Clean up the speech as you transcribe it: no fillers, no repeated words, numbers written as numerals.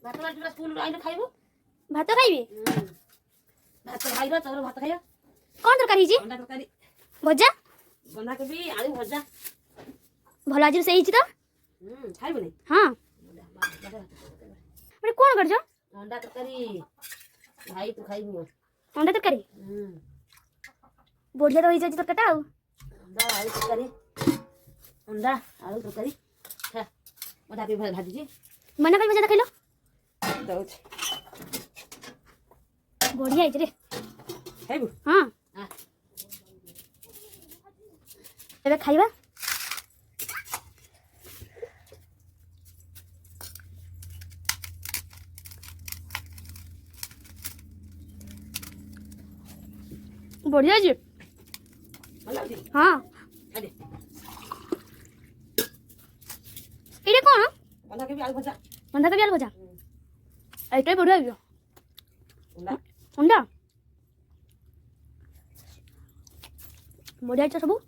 भात वाला स्कूल आइले खाइबो भात खाइबे भात खाइरो तोर भात खाइयो कोन तरकारी जी अंडा तरकारी भजा बना के भी आलू भजा भल आज से तो खाइबो नै हां अरे कोन कर जो अंडा तरकारी भाई तू खाइबो अंडा तरकारी बढ़िया तो होई जाई तरकाटा अंडा आलू तरकारी अंडा आलू तरकारी खा मधा पे भाजी जी मना कर भजा खाइलो दउछ बढ़िया है रे खाइबो हां हां एबे खाइबा बढ़िया जी हाँ ये कौन बंधा के भी आलू भजा बंधा के भी आलू भजा ऐटा बढ़िया है अंडा बढ़िया है सब